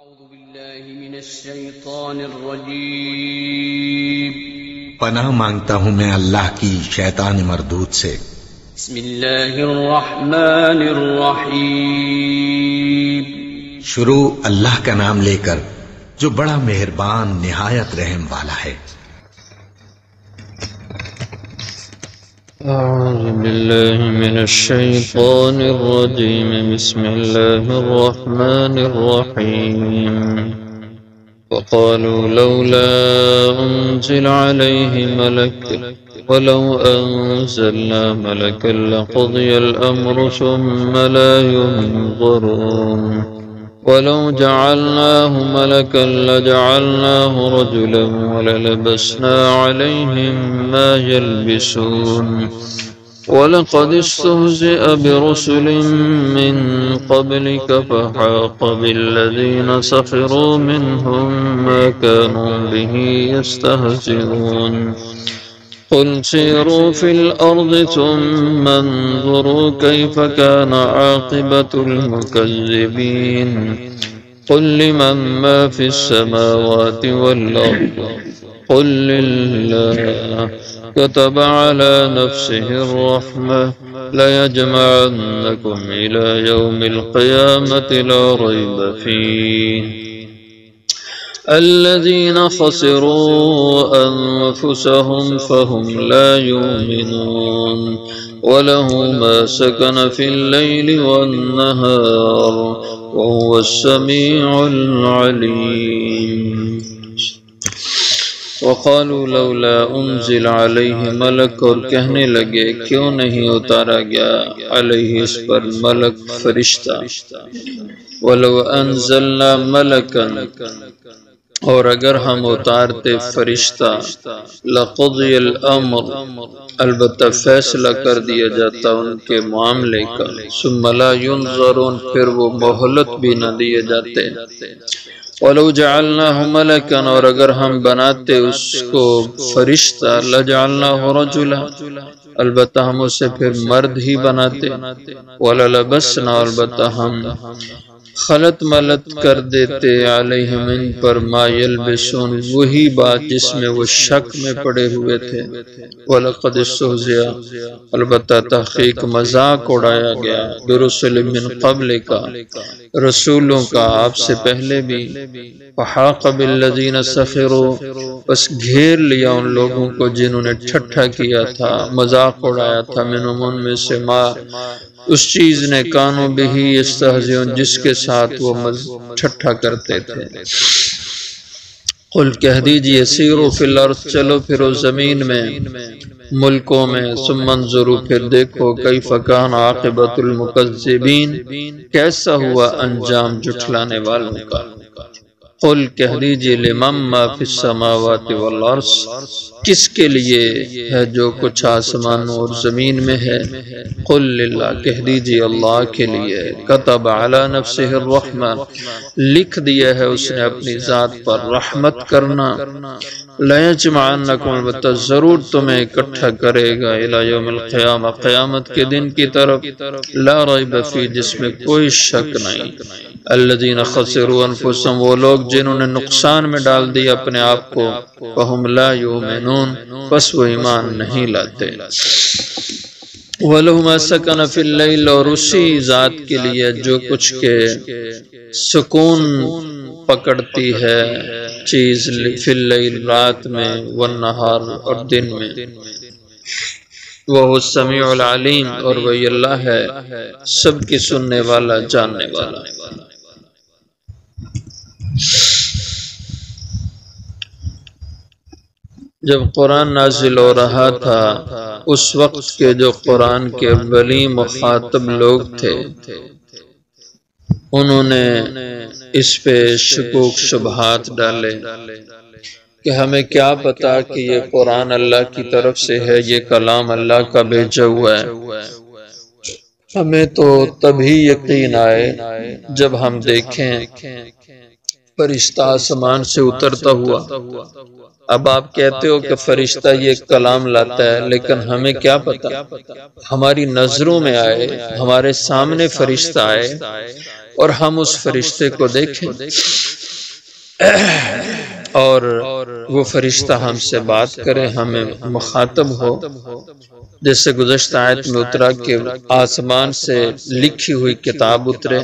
أعوذ بالله من الشيطان الرجيم پناہ مانگتا ہوں میں اللہ کی شیطان مردود سے۔ بسم الله الرحمن الرحيم شروع اللہ کا نام لے کر جو بڑا مہربان نہایت رحم والا ہے۔ أعوذ بالله من الشيطان الرجيم بسم الله الرحمن الرحيم وقالوا لولا أنزل عليه ملك ولو أنزلنا ملكا لقضي الأمر ثم لا ينظرون ولو جعلناه ملكا لجعلناه رجلا وللبسنا عليهم ما يلبسون ولقد استهزئ برسل من قبلك فحاق بالذين سخروا منهم ما كانوا به يستهزئون قل سيروا في الأرض ثم انظروا كيف كان عاقبة المكذبين قل لمن ما في السماوات والأرض قل لله كتب على نفسه الرحمة ليجمعنكم إلى يوم القيامة لا ريب فيه الذين خسروا أنفسهم فهم لا يؤمنون وله ما سكن في الليل والنهار وهو السميع العليم وقالوا لولا انزل عليه ملك اور کہنے لگے کیوں نہیں اتارا گیا علیہ اس پر ملک فرشتہ ولو انزلنا ملکا اور اگر ہم اتارتے فرشتہ لقضی الامر البتہ فیصلہ کر دیا جاتا ان کے معاملے کا ثم لا ينظرون پھر وہ مہلت بھی نہ دیے جاتے وَلَوْ جَعَلْنَاهُ مَلَكًا اور اگر ہم بناتے اس کو فرشتہ لَجَعَلْنَاهُ رَجُلًا البتہ ہم اسے پھر مرد ہی بناتے وَلَلَبَسْنَا البتہ ہم خلط ملت کر دیتے علیہم ان پر ما یلبسون وہی بات جس میں وہ شک میں پڑے ہوئے تھے وَلَقَدِ اسْتُهْزِئَ البتہ تحقیق مذاق اڑایا گیا برسل من قبل کا رسولوں کا آپ سے پہلے بھی وحاق بالذین سخروا بس گھیر لیا ان لوگوں کو جنہوں نے ٹھٹھا کیا تھا مذاق اڑایا تھا منہم ان میں سے ما اس چیز نے کانوں بہی استہزئون جس کے ساتھ وہ ٹھٹھا کرتے تھے قل کہہ دیجئے سیروا فی الارض چلو پھرو زمین میں ملکوں میں ثم انظروا پھر دیکھو کیف کان عاقبۃ المکذبین کیسا ہوا انجام جھٹلانے والوں کا قل کہہ دیجئے لمن ما فی السماوات والارض کس کے لیے ہے جو کچھ آسمانوں اور زمین میں ہے قل للہ کہہ دیجئے اللہ کے لیے کتب علی نفسہ الرحمہ لکھ دیا ہے اس نے اپنی ذات پر رحمت کرنا لَيَجْمَعَنَّكُمْ البتہ ضرور تمہیں اکٹھا کرے گا الی یوم القیامہ قیامت کے دن کی طرف لا ریب فی جس میں کوئی شک نہیں الذین خسروا انفسهم وہ لوگ جنہوں نے نقصان میں ڈال دیا اپنے آپ کو فہم لا یؤمنون بس وہ ایمان نہیں لاتے وَلَهُ مَا سَكَنَ فِي اللَّيْلِ اور اسی ذات کے لیے جو کچھ کے سکون پکڑتی ہے چیز فی اللیل رات میں والنہار اور دن میں وہ السمیع العلیم اور وہی اللہ ہے سب کی سننے والا جاننے والا جب قرآن نازل ہو رہا تھا اس وقت کے جو قرآن کے ولی مخاطب لوگ تھے انہوں نے اس پہ شکوک شبہات ڈالے کہ ہمیں کیا پتا کہ یہ قرآن اللہ کی طرف سے ہے یہ کلام اللہ کا بھیجا ہوا ہے ہمیں تو تبھی یقین آئے جب ہم دیکھیں فرشتہ آسمان سے اترتا ہوا اب آپ کہتے ہو کہ فرشتہ یہ کلام لاتا ہے لیکن ہمیں کیا پتا ہماری نظروں میں آئے ہمارے سامنے فرشتہ آئے اور ہم اس فرشتے کو دیکھیں اور وہ فرشتہ ہم سے بات کرے، ہمیں مخاطب ہو، جیسے گزشتہ آیت میں اترا کہ آسمان سے لکھی ہوئی کتاب اترے،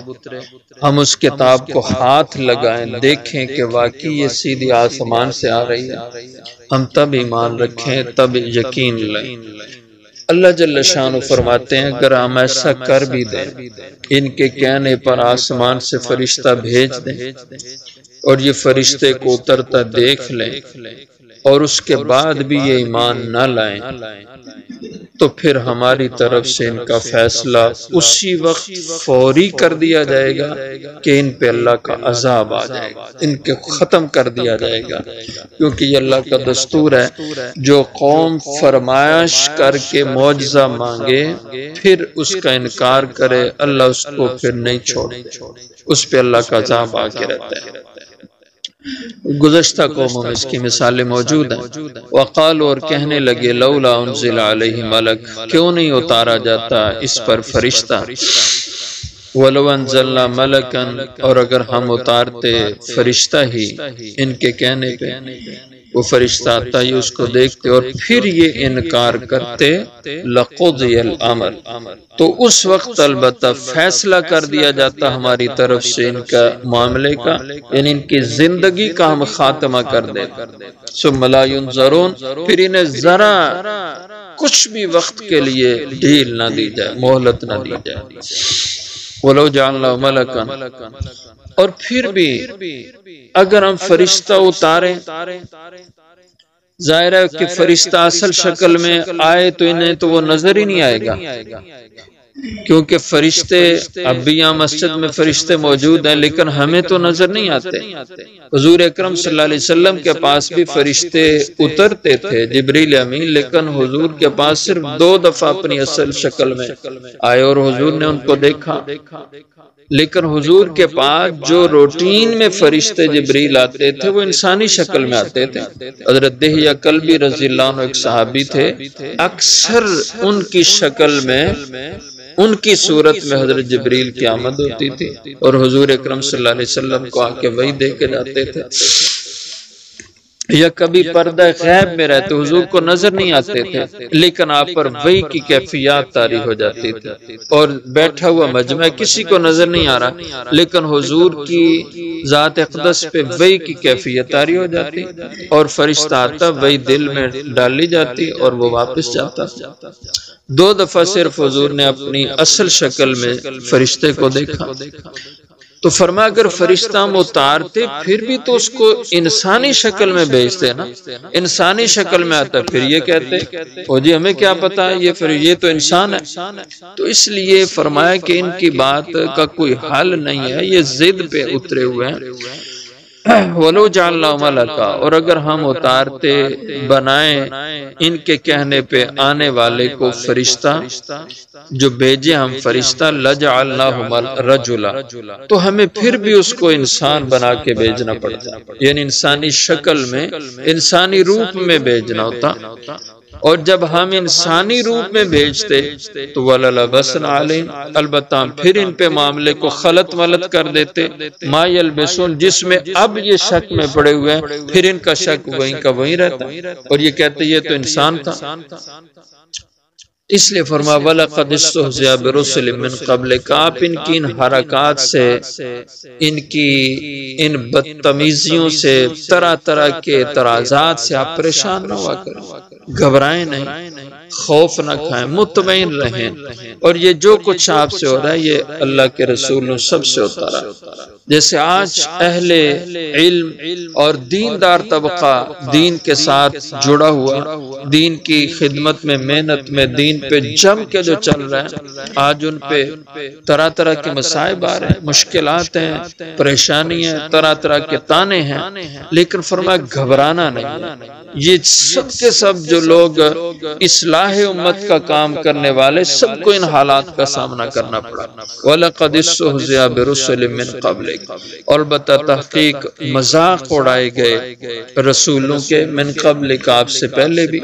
ہم اس کتاب کو ہاتھ لگائیں، دیکھیں کہ واقعی یہ سیدھی آسمان سے آ رہی ہے، ہم تب ایمان رکھیں، تب یقین لیں۔ اللہ جل شانہ فرماتے ہیں اگر ہم ایسا کر بھی دیں، ان کے کہنے پر آسمان سے فرشتہ بھیج دیں اور یہ فرشتے کو اترتا دیکھ لیں اور اس کے بعد بھی یہ ایمان نہ لائیں، تو پھر ہماری طرف سے ان کا فیصلہ اسی وقت فوری کر دیا جائے گا کہ ان پہ اللہ کا عذاب آ جائے گا، ان کے ختم کر دیا جائے گا، کیونکہ یہ اللہ کا دستور ہے جو قوم فرمائش کر کے معجزہ مانگے پھر اس کا انکار کرے، اللہ اس کو پھر نہیں چھوڑے، اس پہ اللہ کا عذاب آ کے رہتا ہے۔ گزشتہ قوموں میں اس کی مثالیں موجود ہیں۔ وقال، اور کہنے لگے لولا انزل علیہ ملک، کیوں نہیں اتارا جاتا اس پر فرشتہ، ولو انزلنا ملکا، اور اگر ہم اتارتے فرشتہ ہی، ان کے کہنے پہ وہ فرشتہ آتا ہی اس کو دیکھتے اور پھر یہ انکار کرتے، لقضی الامر، تو اس وقت البتہ فیصلہ کر دیا جاتا ہماری طرف سے ان کا معاملے کا، یعنی ان کی زندگی کا ہم خاتمہ کر دیتے۔ ثم لا ينظرون، پھر انہیں ذرا کچھ بھی وقت کے لیے ڈھیل نہ دی جائے، مہلت نہ دی جائے۔ وَلَوْ جَعَلْنَاهُ مَلَكًا، اور پھر بھی اگر ہم فرشتہ اتاریں، ظاہر ہے کہ فرشتہ اصل شکل میں آئے تو انہیں تو وہ نظر ہی نہیں آئے گا، کیونکہ فرشتے اب بھی یہاں مسجد میں فرشتے موجود ہیں لیکن ہمیں تو نظر نہیں آتے۔ حضور اکرم صلی اللہ علیہ وسلم کے پاس بھی فرشتے اترتے تھے، جبریل امین، لیکن حضور کے پاس صرف 2 دفعہ اپنی اصل شکل میں آئے اور حضور نے ان کو دیکھا، لیکن حضور کے پاس جو روٹین میں فرشتے جبریل آتے تھے وہ انسانی شکل میں آتے تھے۔ حضرت دہیہ کلبی رضی اللہ عنہ ایک صحابی تھے، اکثر ان کی شکل میں، ان کی صورت میں حضرت جبریل کی آمد ہوتی تھی اور حضور اکرم صلی اللہ علیہ وسلم کو آ کے وحی دے کے جاتے تھے، یا کبھی پردہ غیب میں رہتے، حضور کو نظر نہیں آتے تھے لیکن آپ پر وحی کی کیفیات طاری ہو جاتی تھی، اور بیٹھا ہوا مجمع کسی کو نظر نہیں آ رہا لیکن حضور کی ذات اقدس پہ وحی کی کیفیت طاری ہو جاتی اور فرشتہ آتا، وحی دل میں ڈالی جاتی اور وہ واپس جاتا۔ 2 دفعہ صرف حضور نے اپنی اصل شکل میں فرشتے کو دیکھا، تو فرمایا اگر فرشتہ ہم اتارتے پھر بھی تو اس کو انسانی شکل میں بھیجتے نا، انسانی شکل میں آتا، پھر یہ کہتے او جی ہمیں کیا پتا ہے یہ تو انسان ہے۔ تو اس لیے فرمایا کہ ان کی بات کا کوئی حل نہیں ہے، یہ ضد پہ اترے ہوئے ہیں۔ وَلَوْ جَعَلْنَاهُ مَلَكًا، اور اگر ہم اتارتے، بنائیں ان کے کہنے پہ آنے والے کو فرشتہ، جو بھیجے ہم فرشتہ، لَجَعَلْنَاهُ رَجُلًا، تو ہمیں پھر بھی اس کو انسان بنا کے بھیجنا پڑتا، یعنی انسانی شکل میں، انسانی روپ میں بھیجنا ہوتا، اور جب ہم انسانی روپ میں بھیجتے تو وَلَلَبَسْنَ عَلَيْهِمْ، البتہ ہم پھر ان پہ معاملے کو خلط ملط کر دیتے، مَا يَلْبِسُونَ، جس میں اب یہ شک میں پڑے ہوئے ہیں، پھر ان کا شک وہیں کا وہیں رہتا اور یہ کہتے یہ تو انسان تھا۔ اس لیے فرمایا وَلَقَدِ اسْتُهْزِئَ بِرُسُلٍ مِّن قَبْلِكَ، آپ ان کی ان حرکات سے، ان کی ان بدتمیزیوں سے، طرح طرح کے اعتراضات سے آپ پریشان نہ ہوا کریں، گھبرائیں نہیں، خوف نہ کھائیں، مطمئن رہیں، اور یہ جو کچھ آپ سے ہو رہا ہے یہ اللہ کے رسول نے سب سے ہوتا رہا۔ جیسے آج اہل علم اور دیندار طبقہ دین کے ساتھ جڑا ہوا، دین کی خدمت میں، محنت میں، دین پہ جم کے جو چل رہے ہیں، آج ان پہ طرح طرح کے مصائب آ رہے ہیں، مشکلات ہیں، پریشانی ہیں، طرح طرح کے تانے ہیں، لیکن فرمایا گھبرانا نہیں۔ یہ سب کے سب جو لوگ اصلاح امت کا کام کرنے والے، سب کو ان حالات کا سامنا کرنا پڑا۔ وَلَقَدِ اسْتُهْزِئَ بِرُسُلٍ مِّن قَبْلِكَ، اور البتہ تحقیق مذاق اڑائے گئے رسولوں کے، من قبلک، آپ سے پہلے بھی،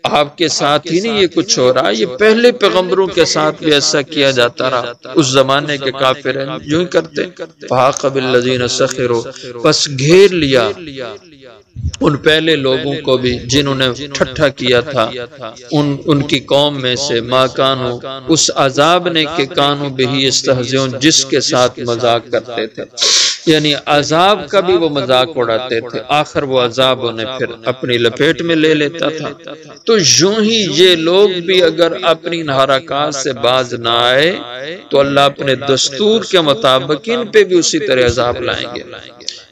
آپ کے ساتھ ہی نہیں یہ کچھ ہو رہا، یہ پہلے پیغمبروں کے ساتھ بھی ایسا کیا جاتا رہا، اس زمانے کے کافر یوں ہی کرتے۔ فحاق بالذین سخروا، پس گھیر لیا ان پہلے لوگوں کو بھی جنہوں نے ٹھٹھا کیا تھا ان کی قوم میں سے، ما کانوا، اس عذاب نے کہ کانوا بہ یستہزئون، جس کے ساتھ مذاق کرتے تھے، یعنی عذاب کا بھی وہ مذاق اڑاتے تھے، آخر وہ عذاب انہیں پھر اپنی لپیٹ میں لے لیتا تھا۔ تو یوں ہی یہ لوگ بھی اگر اپنی حرکات سے باز نہ آئے تو اللہ اپنے دستور کے مطابق ان پہ بھی اسی طرح عذاب لائیں گے۔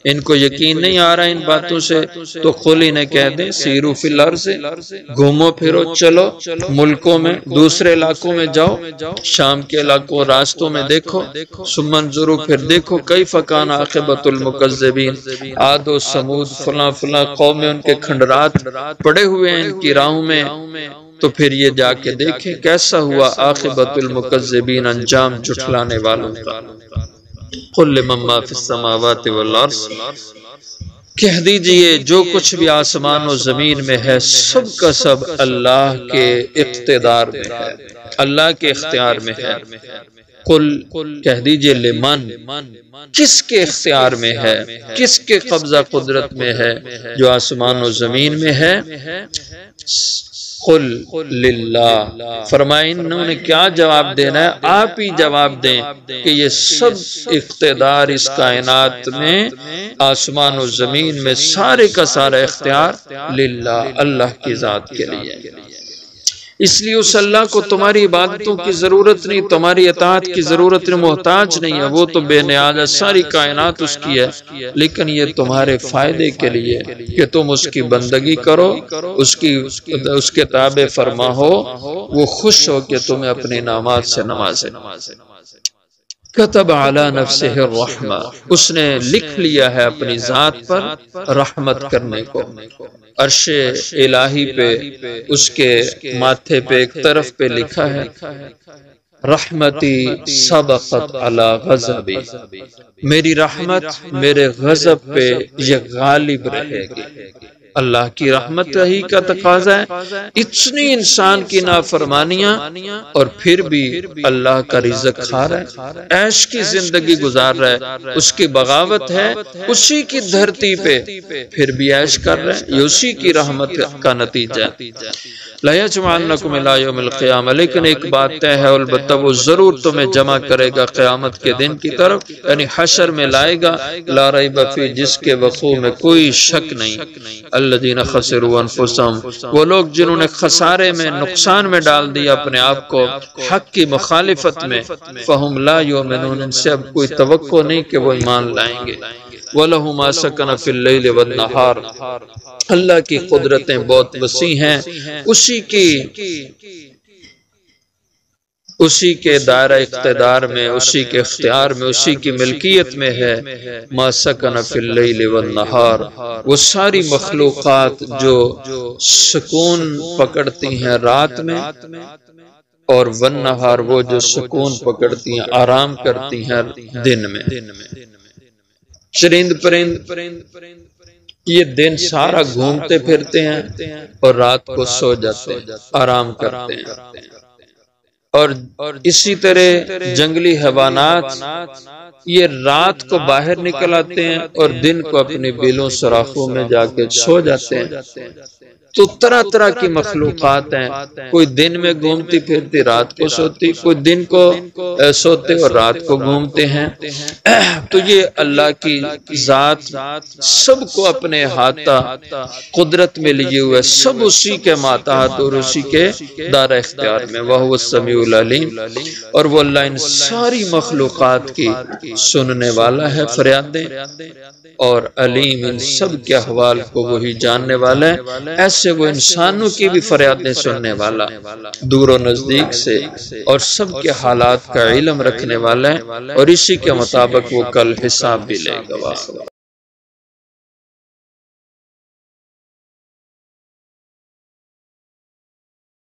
ان کو یقین نہیں آ رہا ان باتوں سے تو قل انہیں کہہ دیں سیرو فی الارض، گھومو پھرو چلو ملکوں میں، دوسرے علاقوں میں جاؤ، شام کے علاقوں راستوں میں دیکھو، ثم انظروا، پھر دیکھو کیف کان عاقبۃ المکذبین، عاد و سمود فلاں فلاں قومیں ان کے کھنڈرات پڑے ہوئے ہیں ان کی راہوں میں، تو پھر یہ جا کے دیکھیں کیسا ہوا عاقبۃ المکذبین، انجام جھٹلانے والوں کا۔ قل لمن ما فی السماوات والارض، کہہ دیجئے جو کچھ بھی آسمان و زمین میں ہے سب کا سب اللہ کے اقتدار میں ہے، اللہ کے اختیار میں ہے۔ قل، کہہ دیجئے لمن، کس کے اختیار میں ہے، کس کے قبضہ قدرت میں ہے جو آسمان و زمین میں ہے؟ قل للہ، فرمائیں انہوں نے کیا جواب دینا ہے، آپ ہی جواب دیں کہ یہ سب اقتدار اس کائنات میں، آسمان و زمین میں، سارے کا سارا اختیار للہ، اللہ کی ذات کے لیے۔ اس لیے اس اللہ کو تمہاری عبادتوں کی ضرورت نہیں، تمہاری اطاعت کی ضرورت نہیں، محتاج نہیں ہے، وہ تو بے نیاز ہے، ساری کائنات اس کی ہے، لیکن یہ تمہارے فائدے کے لیے کہ تم اس کی بندگی کرو، اس کے تابع فرما ہو، وہ خوش ہو کہ تمہیں اپنے انعامات سے نوازے۔ کتب علی نفسہ الرحمہ، اس نے لکھ لیا ہے اپنی ذات پر رحمت کرنے کو، عرش الہی پہ اس کے ماتھے پہ ایک طرف پہ لکھا ہے رحمتی سبقت علی غضبی، میری رحمت میرے غضب پہ یہ غالب رہے گی۔ اللہ کی رحمت ہی کا تقاضا ہے، اتنی انسان کی نافرمانیاں اور پھر بھی اللہ کا رزق کھا رہا ہے، عیش کی زندگی گزار رہا ہے، اس کی بغاوت ہے اسی کی دھرتی پہ، پھر بھی عیش کر رہا ہے، یہ اسی کی رحمت کا نتیجہ ہے۔ لا یجمعنکم الی یوم القیامہ، لیکن ایک بات طے ہے، البتہ وہ ضرور تمہیں جمع کرے گا قیامت کے دن کی طرف، یعنی حشر میں لائے گا، لا ریب فیہ، جس کے وقوع میں کوئی شک نہیں۔ الذین خسروا انفسہم، وہ لوگ جنہوں نے خسارے میں، نقصان میں ڈال دیا اپنے آپ کو حق کی مخالفت میں، فہم لا یؤمنون، ان سے اب کوئی توقع نہیں کہ وہ ایمان لائیں گے۔ وَلَهُ مَا سَكَنَ فِي اللَّيْلِ وَالنَّهَارِ، اللہ کی قدرتیں بہت وسیع ہیں، اسی کے دائرہ اقتدار میں، اسی کے اختیار میں، اسی کی ملکیت میں ہے۔ ما سکن فی اللیل والنہار، وہ ساری مخلوقات جو سکون پکڑتی ہیں رات میں، اور والنہار وہ جو سکون پکڑتی ہیں، آرام کرتی ہیں دن میں۔ چرند پرند یہ دن سارا گھومتے پھرتے ہیں اور رات کو سو جاتے ہیں، آرام کرتے ہیں، اور اسی طرح جنگلی حیوانات یہ رات کو باہر نکل آتے ہیں اور دن کو اپنی بیلوں سوراخوں میں جا کے سو جاتے ہیں۔ تو طرح طرح کی مخلوقات ہیں، کوئی دن میں گھومتی پھرتی رات کو سوتی، کوئی دن کو سوتے اور رات کو گھومتے ہیں۔ تو یہ اللہ کی ذات سب کو اپنے احاطہ قدرت میں لیے ہوئے، سب اسی کے ماتحت اور اسی کے دائرہ اختیار میں۔ وَهُوَ السَّمِيعُ الْعَلِيمُ، اور وہ اللہ ان ساری مخلوقات کی سننے والا ہے فریادیں، اور علیم ان سب کے احوال کو وہی جاننے والا ہے، ایسے وہ انسانوں کی بھی فریادیں سننے والا، دور و نزدیک سے، اور سب کے حالات کا علم رکھنے والا ہے، اور اسی کے مطابق وہ کل حساب بھی لے گا۔